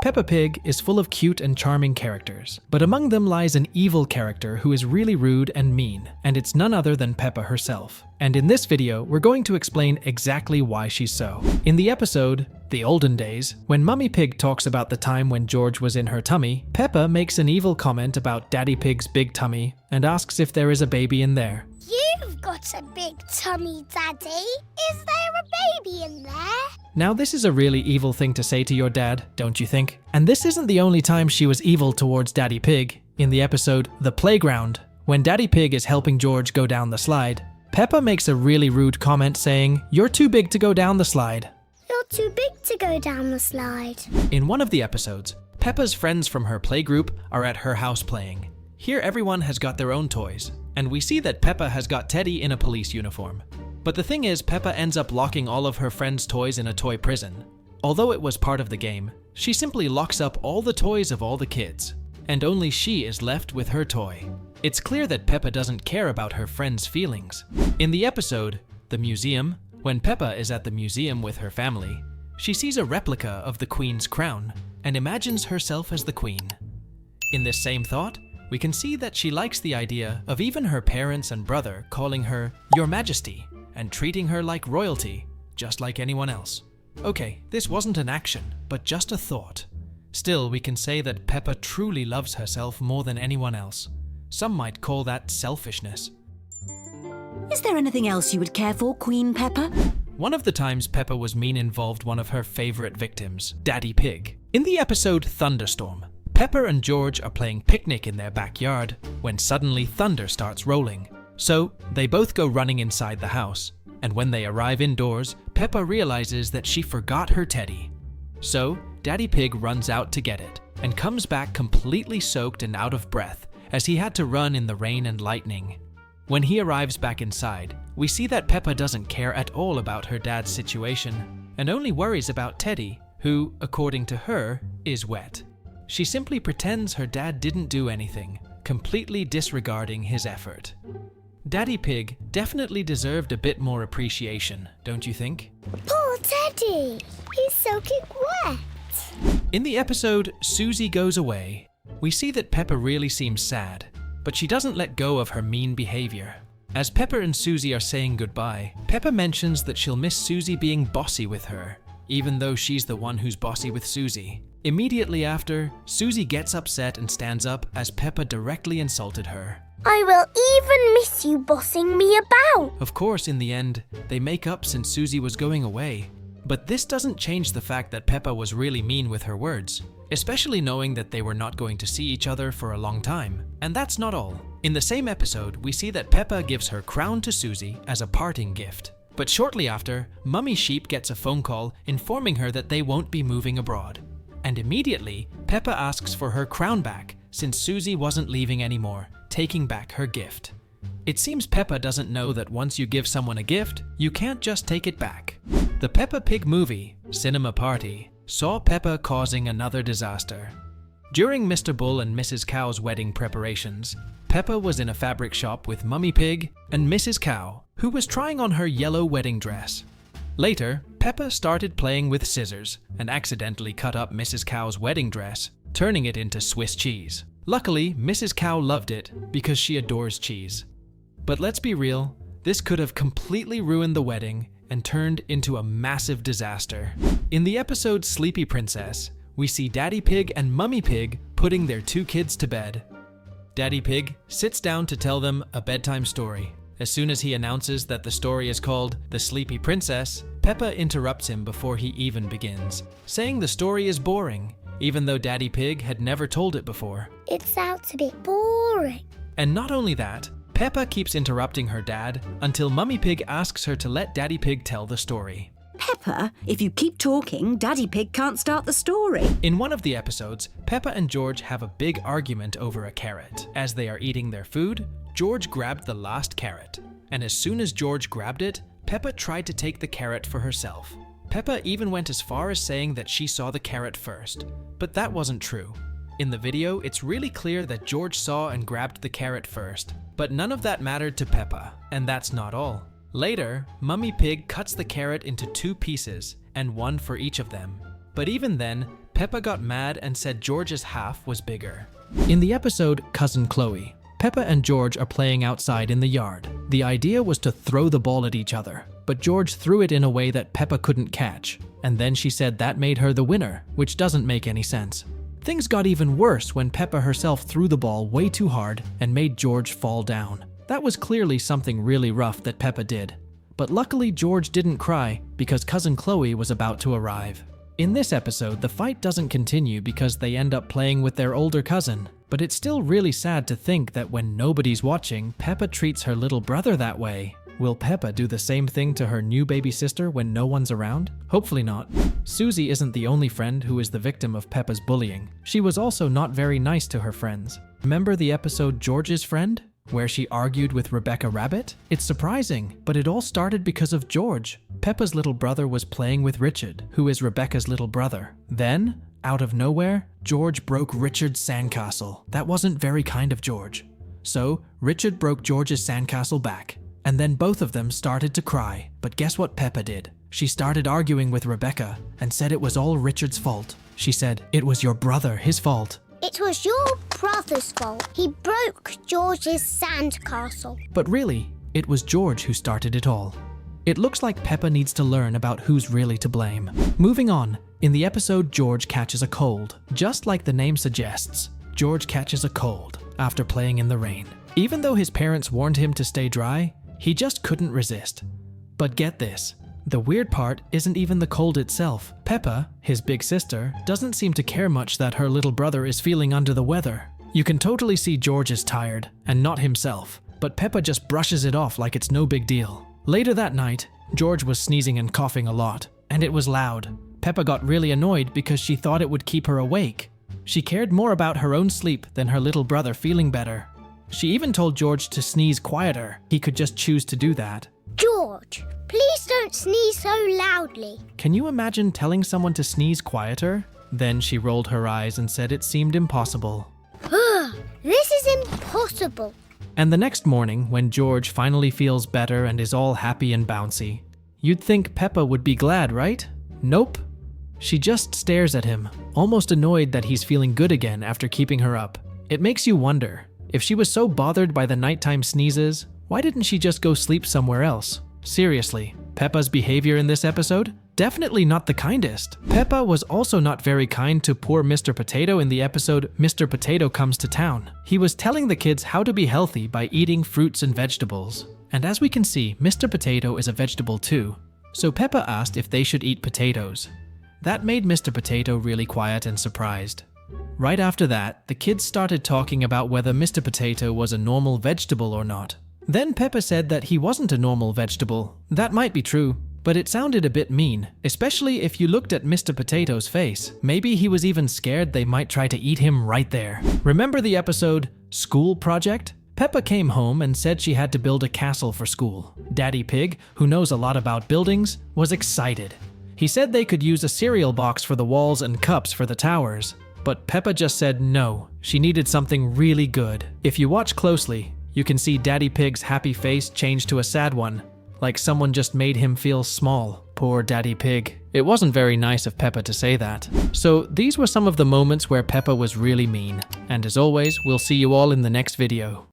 Peppa Pig is full of cute and charming characters, but among them lies an evil character who is really rude and mean, and it's none other than Peppa herself. And in this video, we're going to explain exactly why she's so. In the episode, The Olden Days, when Mummy Pig talks about the time when George was in her tummy, Peppa makes an evil comment about Daddy Pig's big tummy and asks if there is a baby in there. You've got a big tummy, Daddy. Is there a baby in there? Now this is a really evil thing to say to your dad, don't you think? And this isn't the only time she was evil towards Daddy Pig. In the episode The Playground, when Daddy Pig is helping George go down the slide, Peppa makes a really rude comment saying, "You're too big to go down the slide." You're too big to go down the slide. In one of the episodes, Peppa's friends from her playgroup are at her house playing. Here everyone has got their own toys, and we see that Peppa has got Teddy in a police uniform. But the thing is, Peppa ends up locking all of her friends' toys in a toy prison. Although it was part of the game, she simply locks up all the toys of all the kids, and only she is left with her toy. It's clear that Peppa doesn't care about her friends' feelings. In the episode, The Museum, when Peppa is at the museum with her family, she sees a replica of the Queen's crown and imagines herself as the Queen. In this same thought, we can see that she likes the idea of even her parents and brother calling her Your Majesty and treating her like royalty, just like anyone else. Okay, this wasn't an action, but just a thought. Still, we can say that Peppa truly loves herself more than anyone else. Some might call that selfishness. Is there anything else you would care for, Queen Peppa? One of the times Peppa was mean involved one of her favorite victims, Daddy Pig. In the episode Thunderstorm, Peppa and George are playing picnic in their backyard when suddenly thunder starts rolling. So they both go running inside the house, and when they arrive indoors, Peppa realizes that she forgot her teddy. So Daddy Pig runs out to get it and comes back completely soaked and out of breath as he had to run in the rain and lightning. When he arrives back inside, we see that Peppa doesn't care at all about her dad's situation and only worries about Teddy, who, according to her, is wet. She simply pretends her dad didn't do anything, completely disregarding his effort. Daddy Pig definitely deserved a bit more appreciation, don't you think? Poor Teddy. He's soaking wet. In the episode Suzie Goes Away, we see that Peppa really seems sad, but she doesn't let go of her mean behavior. As Peppa and Suzie are saying goodbye, Peppa mentions that she'll miss Suzie being bossy with her, even though she's the one who's bossy with Suzie. Immediately after, Suzie gets upset and stands up as Peppa directly insulted her. I will even miss you bossing me about. Of course, in the end, they make up since Suzie was going away. But this doesn't change the fact that Peppa was really mean with her words, especially knowing that they were not going to see each other for a long time. And that's not all. In the same episode, we see that Peppa gives her crown to Suzie as a parting gift. But shortly after, Mummy Sheep gets a phone call informing her that they won't be moving abroad. And immediately, Peppa asks for her crown back since Suzie wasn't leaving anymore, taking back her gift. It seems Peppa doesn't know that once you give someone a gift, you can't just take it back. The Peppa Pig movie, Cinema Party, saw Peppa causing another disaster. During Mr. Bull and Mrs. Cow's wedding preparations, Peppa was in a fabric shop with Mummy Pig and Mrs. Cow, who was trying on her yellow wedding dress. Later, Peppa started playing with scissors and accidentally cut up Mrs. Cow's wedding dress, turning it into Swiss cheese. Luckily, Mrs. Cow loved it because she adores cheese. But let's be real, this could have completely ruined the wedding and turned into a massive disaster. In the episode Sleepy Princess, we see Daddy Pig and Mummy Pig putting their two kids to bed. Daddy Pig sits down to tell them a bedtime story. As soon as he announces that the story is called The Sleepy Princess, Peppa interrupts him before he even begins, saying the story is boring, even though Daddy Pig had never told it before. It sounds a bit boring. And not only that, Peppa keeps interrupting her dad until Mummy Pig asks her to let Daddy Pig tell the story. Peppa, if you keep talking, Daddy Pig can't start the story. In one of the episodes, Peppa and George have a big argument over a carrot. As they are eating their food, George grabbed the last carrot. And as soon as George grabbed it, Peppa tried to take the carrot for herself. Peppa even went as far as saying that she saw the carrot first. But that wasn't true. In the video, it's really clear that George saw and grabbed the carrot first. But none of that mattered to Peppa, and that's not all. Later, Mummy Pig cuts the carrot into 2 pieces, and one for each of them. But even then, Peppa got mad and said George's half was bigger. In the episode Cousin Chloe, Peppa and George are playing outside in the yard. The idea was to throw the ball at each other, but George threw it in a way that Peppa couldn't catch, and then she said that made her the winner, which doesn't make any sense. Things got even worse when Peppa herself threw the ball way too hard and made George fall down. That was clearly something really rough that Peppa did. But luckily George didn't cry because Cousin Chloe was about to arrive. In this episode, the fight doesn't continue because they end up playing with their older cousin. But it's still really sad to think that when nobody's watching, Peppa treats her little brother that way. Will Peppa do the same thing to her new baby sister when no one's around? Hopefully not. Suzie isn't the only friend who is the victim of Peppa's bullying. She was also not very nice to her friends. Remember the episode George's Friend, where she argued with Rebecca Rabbit? It's surprising, but it all started because of George. Peppa's little brother was playing with Richard, who is Rebecca's little brother. Then, out of nowhere, George broke Richard's sandcastle. That wasn't very kind of George. So, Richard broke George's sandcastle back. And then both of them started to cry. But guess what Peppa did? She started arguing with Rebecca and said it was all Richard's fault. She said, "It was your brother, his fault." It was your brother's fault. He broke George's sandcastle. But really, it was George who started it all. It looks like Peppa needs to learn about who's really to blame. Moving on, in the episode George catches a cold. Just like the name suggests, George catches a cold after playing in the rain. Even though his parents warned him to stay dry, he just couldn't resist. But get this, the weird part isn't even the cold itself. Peppa, his big sister, doesn't seem to care much that her little brother is feeling under the weather. You can totally see George is tired, and not himself, but Peppa just brushes it off like it's no big deal. Later that night, George was sneezing and coughing a lot, and it was loud. Peppa got really annoyed because she thought it would keep her awake. She cared more about her own sleep than her little brother feeling better. She even told George to sneeze quieter. He could just choose to do that. George, please don't sneeze so loudly. Can you imagine telling someone to sneeze quieter? Then she rolled her eyes and said it seemed impossible. This is impossible. And the next morning, when George finally feels better and is all happy and bouncy, you'd think Peppa would be glad, right? Nope. She just stares at him, almost annoyed that he's feeling good again after keeping her up. It makes you wonder, if she was so bothered by the nighttime sneezes, why didn't she just go sleep somewhere else? Seriously, Peppa's behavior in this episode? Definitely not the kindest. Peppa was also not very kind to poor Mr. Potato in the episode Mr. Potato Comes to Town. He was telling the kids how to be healthy by eating fruits and vegetables. And as we can see, Mr. Potato is a vegetable too. So Peppa asked if they should eat potatoes. That made Mr. Potato really quiet and surprised. Right after that, the kids started talking about whether Mr. Potato was a normal vegetable or not. Then Peppa said that he wasn't a normal vegetable. That might be true, but it sounded a bit mean, especially if you looked at Mr. Potato's face. Maybe he was even scared they might try to eat him right there. Remember the episode School Project? Peppa came home and said she had to build a castle for school. Daddy Pig, who knows a lot about buildings, was excited. He said they could use a cereal box for the walls and cups for the towers. But Peppa just said no, she needed something really good. If you watch closely, you can see Daddy Pig's happy face change to a sad one, like someone just made him feel small. Poor Daddy Pig. It wasn't very nice of Peppa to say that. So these were some of the moments where Peppa was really mean. And as always, we'll see you all in the next video.